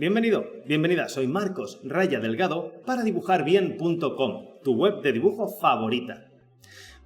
Bienvenido, bienvenida, soy Marcos Raya Delgado para dibujarbien.com, tu web de dibujo favorita.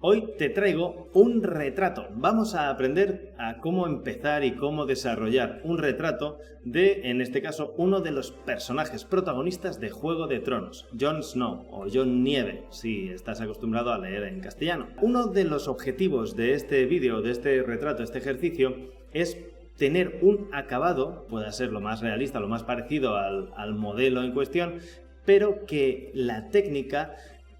Hoy te traigo un retrato. Vamos a aprender a cómo empezar y cómo desarrollar un retrato de, en este caso, uno de los personajes protagonistas de Juego de Tronos, Jon Snow o Jon Nieve, si estás acostumbrado a leer en castellano. Uno de los objetivos de este vídeo, de este retrato, este ejercicio, es tener un acabado, pueda ser lo más realista, lo más parecido al modelo en cuestión, pero que la técnica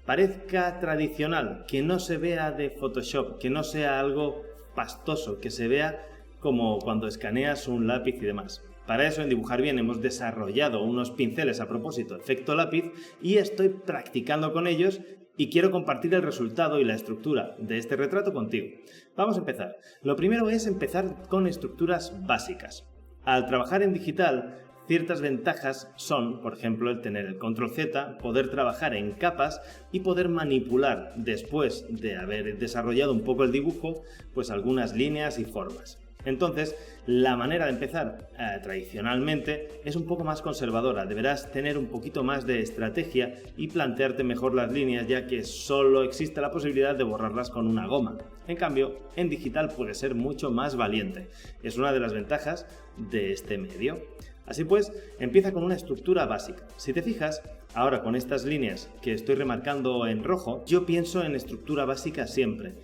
parezca tradicional, que no se vea de Photoshop, que no sea algo pastoso, que se vea como cuando escaneas un lápiz y demás. Para eso en Dibujar Bien hemos desarrollado unos pinceles a propósito, efecto lápiz, y estoy practicando con ellos y quiero compartir el resultado y la estructura de este retrato contigo. Vamos a empezar. Lo primero es empezar con estructuras básicas. Al trabajar en digital, ciertas ventajas son, por ejemplo, el tener el control Z, poder trabajar en capas y poder manipular, después de haber desarrollado un poco el dibujo, pues algunas líneas y formas. Entonces, la manera de empezar tradicionalmente es un poco más conservadora. Deberás tener un poquito más de estrategia y plantearte mejor las líneas, ya que solo existe la posibilidad de borrarlas con una goma. En cambio, en digital puede ser mucho más valiente. Es una de las ventajas de este medio. Así pues, empieza con una estructura básica. Si te fijas, ahora con estas líneas que estoy remarcando en rojo, yo pienso en estructura básica siempre,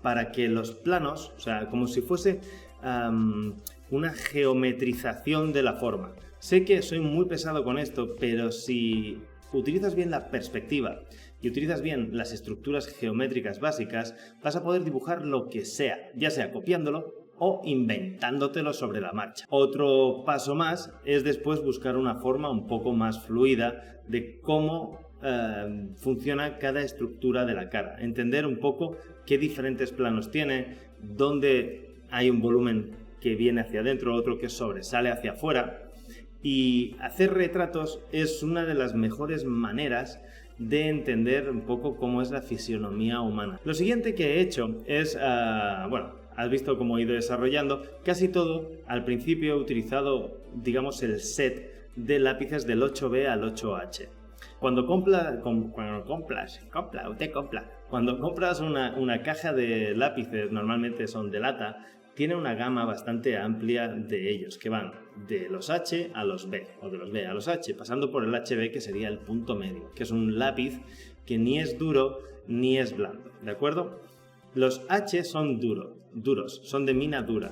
para que los planos, o sea, como si fuese una geometrización de la forma. Sé que soy muy pesado con esto, pero si utilizas bien la perspectiva y utilizas bien las estructuras geométricas básicas, vas a poder dibujar lo que sea, ya sea copiándolo o inventándotelo sobre la marcha. Otro paso más es después buscar una forma un poco más fluida de cómo funciona cada estructura de la cara. Entender un poco qué diferentes planos tiene, dónde hay un volumen que viene hacia adentro, otro que sobresale hacia afuera. Y hacer retratos es una de las mejores maneras de entender un poco cómo es la fisionomía humana. Lo siguiente que he hecho es, has visto cómo he ido desarrollando. Casi todo, al principio he utilizado, digamos, el set de lápices del 8B al 8H. Cuando compras una caja de lápices, normalmente son de lata, tiene una gama bastante amplia de ellos, que van de los H a los B, o de los B a los H, pasando por el HB, que sería el punto medio, que es un lápiz que ni es duro ni es blando, ¿de acuerdo? Los H son duros, son de mina dura,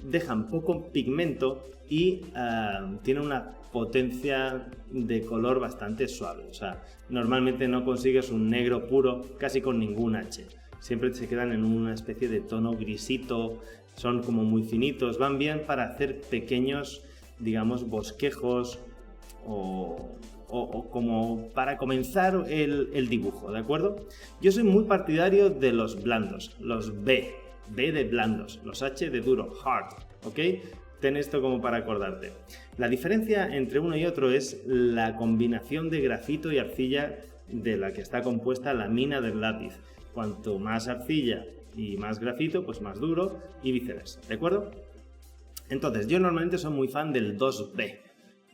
dejan poco pigmento y tienen una potencia de color bastante suave. O sea, normalmente no consigues un negro puro casi con ningún H. Siempre se quedan en una especie de tono grisito, son como muy finitos, van bien para hacer pequeños, digamos, bosquejos o como para comenzar el dibujo, ¿de acuerdo? Yo soy muy partidario de los blandos, los B de blandos, los H de duro, hard, ¿ok? Ten esto como para acordarte. La diferencia entre uno y otro es la combinación de grafito y arcilla de la que está compuesta la mina del lápiz. Cuanto más arcilla y más grafito, pues más duro y viceversa, ¿de acuerdo? Entonces, yo normalmente soy muy fan del 2B,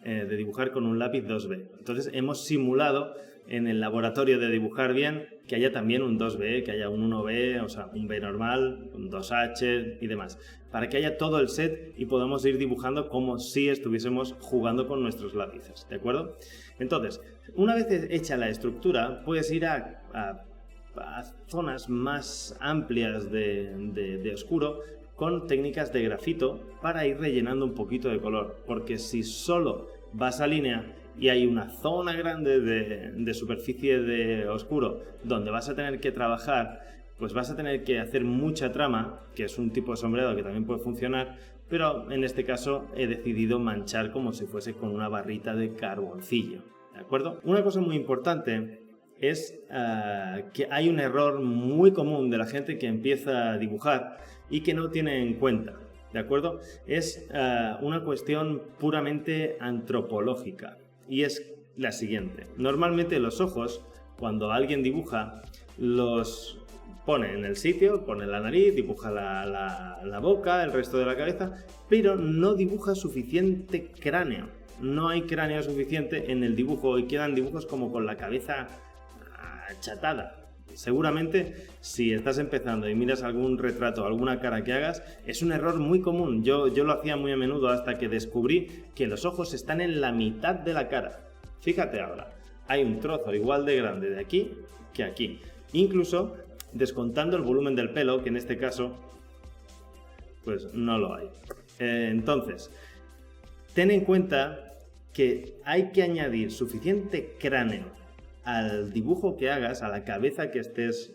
de dibujar con un lápiz 2B. Entonces, hemos simulado en el laboratorio de Dibujar Bien que haya también un 2B, que haya un 1B, o sea, un B normal, un 2H y demás, para que haya todo el set y podamos ir dibujando como si estuviésemos jugando con nuestros lápices, ¿de acuerdo? Entonces, una vez hecha la estructura, puedes ir a zonas más amplias de oscuro con técnicas de grafito para ir rellenando un poquito de color, porque si solo vas a línea y hay una zona grande de superficie de oscuro donde vas a tener que trabajar, pues vas a tener que hacer mucha trama, que es un tipo de sombreado que también puede funcionar, pero en este caso he decidido manchar como si fuese con una barrita de carboncillo, ¿de acuerdo? Una cosa muy importante es que hay un error muy común de la gente que empieza a dibujar y que no tiene en cuenta, ¿de acuerdo? Es una cuestión puramente antropológica y es la siguiente. Normalmente los ojos, cuando alguien dibuja, los pone en el sitio, pone la nariz, dibuja la boca, el resto de la cabeza, pero no dibuja suficiente cráneo. no hay cráneo suficiente en el dibujo y quedan dibujos como con la cabeza achatada. Seguramente si estás empezando y miras algún retrato, alguna cara que hagas, es un error muy común. Yo lo hacía muy a menudo hasta que descubrí que los ojos están en la mitad de la cara. Fíjate ahora, hay un trozo igual de grande de aquí que aquí. Incluso descontando el volumen del pelo, que en este caso pues no lo hay. Entonces, ten en cuenta que hay que añadir suficiente cráneo al dibujo que hagas, a la cabeza que estés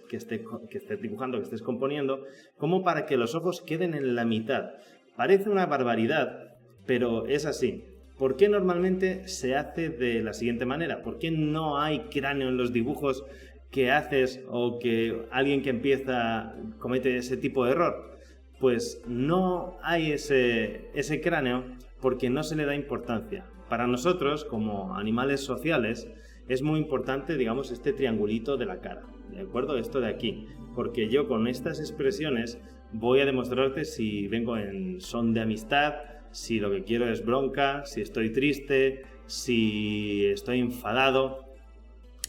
dibujando, que estés componiendo, como para que los ojos queden en la mitad. Parece una barbaridad, pero es así. ¿Por qué normalmente se hace de la siguiente manera? ¿Por qué no hay cráneo en los dibujos que haces o que alguien que empieza comete ese tipo de error? Pues no hay ese cráneo porque no se le da importancia. Para nosotros, como animales sociales, es muy importante, digamos, este triangulito de la cara, ¿de acuerdo? Esto de aquí, porque yo con estas expresiones voy a demostrarte si vengo en son de amistad, si lo que quiero es bronca, si estoy triste, si estoy enfadado.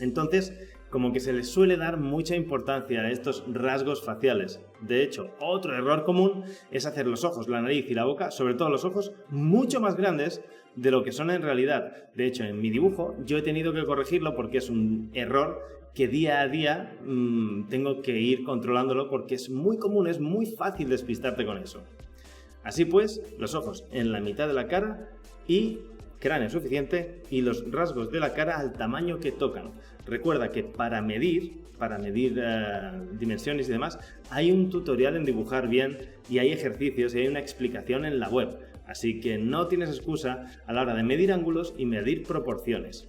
Entonces, como que se les suele dar mucha importancia a estos rasgos faciales. De hecho, otro error común es hacer los ojos, la nariz y la boca, sobre todo los ojos, mucho más grandes de lo que son en realidad. De hecho, en mi dibujo yo he tenido que corregirlo porque es un error que día a día tengo que ir controlándolo porque es muy común, es muy fácil despistarte con eso. Así pues, los ojos en la mitad de la cara y cráneo suficiente y los rasgos de la cara al tamaño que tocan. Recuerda que para medir dimensiones y demás, hay un tutorial en Dibujar Bien y hay ejercicios y hay una explicación en la web. Así que no tienes excusa a la hora de medir ángulos y medir proporciones.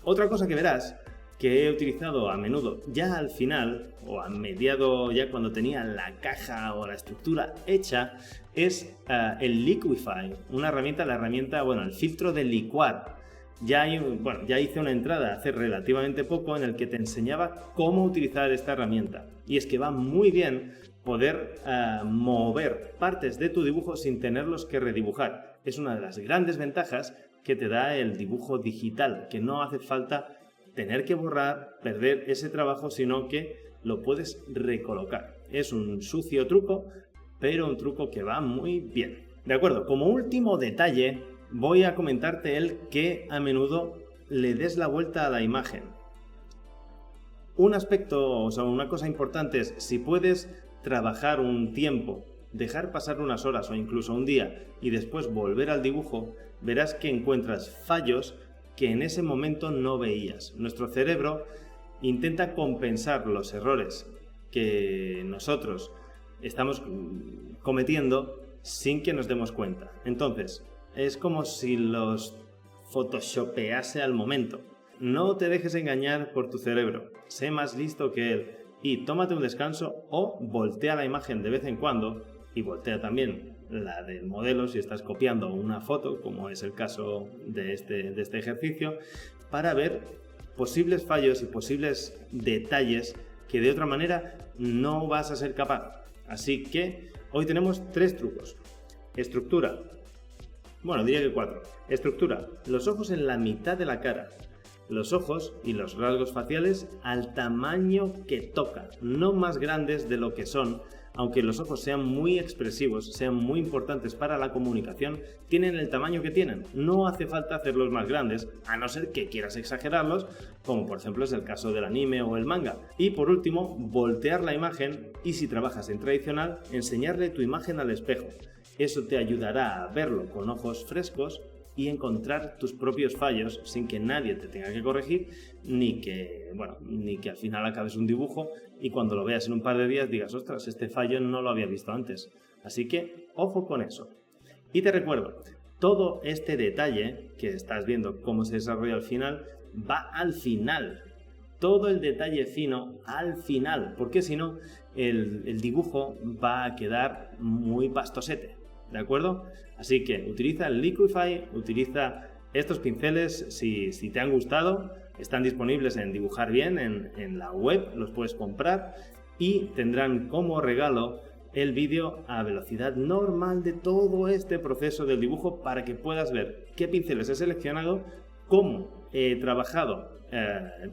Otra cosa que verás que he utilizado a menudo ya al final o a mediado, ya cuando tenía la caja o la estructura hecha, es el Liquify, una herramienta, el filtro de licuar. Ya hice una entrada hace relativamente poco en el que te enseñaba cómo utilizar esta herramienta. Y es que va muy bien poder mover partes de tu dibujo sin tenerlos que redibujar. Es una de las grandes ventajas que te da el dibujo digital, que no hace falta tener que borrar, perder ese trabajo, sino que lo puedes recolocar. Es un sucio truco, pero un truco que va muy bien. De acuerdo, como último detalle, voy a comentarte que a menudo le des la vuelta a la imagen. Un aspecto, una cosa importante es, si puedes trabajar un tiempo, dejar pasar unas horas o incluso un día y después volver al dibujo, verás que encuentras fallos que en ese momento no veías. Nuestro cerebro intenta compensar los errores que nosotros estamos cometiendo sin que nos demos cuenta. Entonces, es como si los photoshopease al momento. No te dejes engañar por tu cerebro. Sé más listo que él y tómate un descanso o voltea la imagen de vez en cuando y voltea también la del modelo si estás copiando una foto, como es el caso de este ejercicio, para ver posibles fallos y posibles detalles que de otra manera no vas a ser capaz. Así que hoy tenemos 3 trucos. Estructura. Diría que 4. Estructura. Los ojos en la mitad de la cara. Los ojos y los rasgos faciales al tamaño que tocan, no más grandes de lo que son. Aunque los ojos sean muy expresivos, sean muy importantes para la comunicación, tienen el tamaño que tienen. No hace falta hacerlos más grandes, a no ser que quieras exagerarlos, como por ejemplo es el caso del anime o el manga. Y por último, voltear la imagen y si trabajas en tradicional, enseñarle tu imagen al espejo. Eso te ayudará a verlo con ojos frescos y encontrar tus propios fallos sin que nadie te tenga que corregir, ni que al final acabes un dibujo y cuando lo veas en un par de días digas, ostras, este fallo no lo había visto antes. Así que, ojo con eso. Y te recuerdo, todo este detalle que estás viendo cómo se desarrolla al final, va al final. Todo el detalle fino al final, porque si no, el dibujo va a quedar muy pastosete. ¿De acuerdo? Así que utiliza el Liquify, utiliza estos pinceles si te han gustado. Están disponibles en Dibujar Bien en la web, los puedes comprar y tendrán como regalo el vídeo a velocidad normal de todo este proceso del dibujo para que puedas ver qué pinceles he seleccionado, cómo he trabajado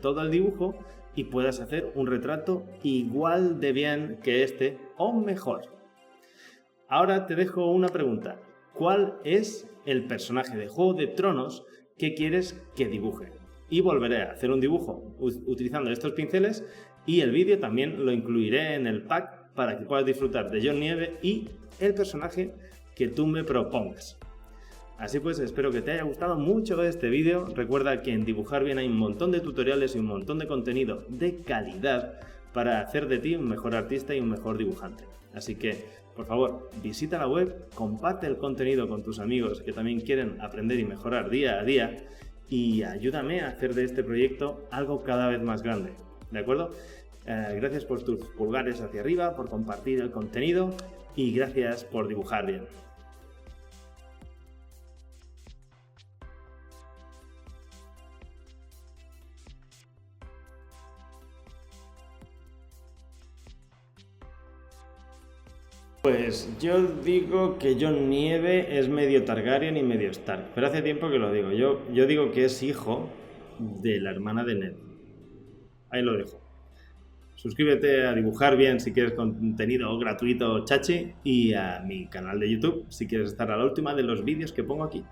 todo el dibujo y puedas hacer un retrato igual de bien que este o mejor. Ahora te dejo una pregunta. ¿Cuál es el personaje de Juego de Tronos que quieres que dibuje? Y volveré a hacer un dibujo utilizando estos pinceles y el vídeo también lo incluiré en el pack para que puedas disfrutar de Jon Nieve y el personaje que tú me propongas. Así pues, espero que te haya gustado mucho este vídeo. Recuerda que en Dibujar Bien hay un montón de tutoriales y un montón de contenido de calidad para hacer de ti un mejor artista y un mejor dibujante. Así que, por favor, visita la web, comparte el contenido con tus amigos que también quieren aprender y mejorar día a día y ayúdame a hacer de este proyecto algo cada vez más grande. ¿De acuerdo? Gracias por tus pulgares hacia arriba, por compartir el contenido y gracias por dibujar bien. Pues yo digo que Jon Nieve es medio Targaryen y medio Stark, pero hace tiempo que lo digo. Yo digo que es hijo de la hermana de Ned. Ahí lo dejo. Suscríbete a Dibujar Bien si quieres contenido gratuito chachi y a mi canal de YouTube si quieres estar a la última de los vídeos que pongo aquí.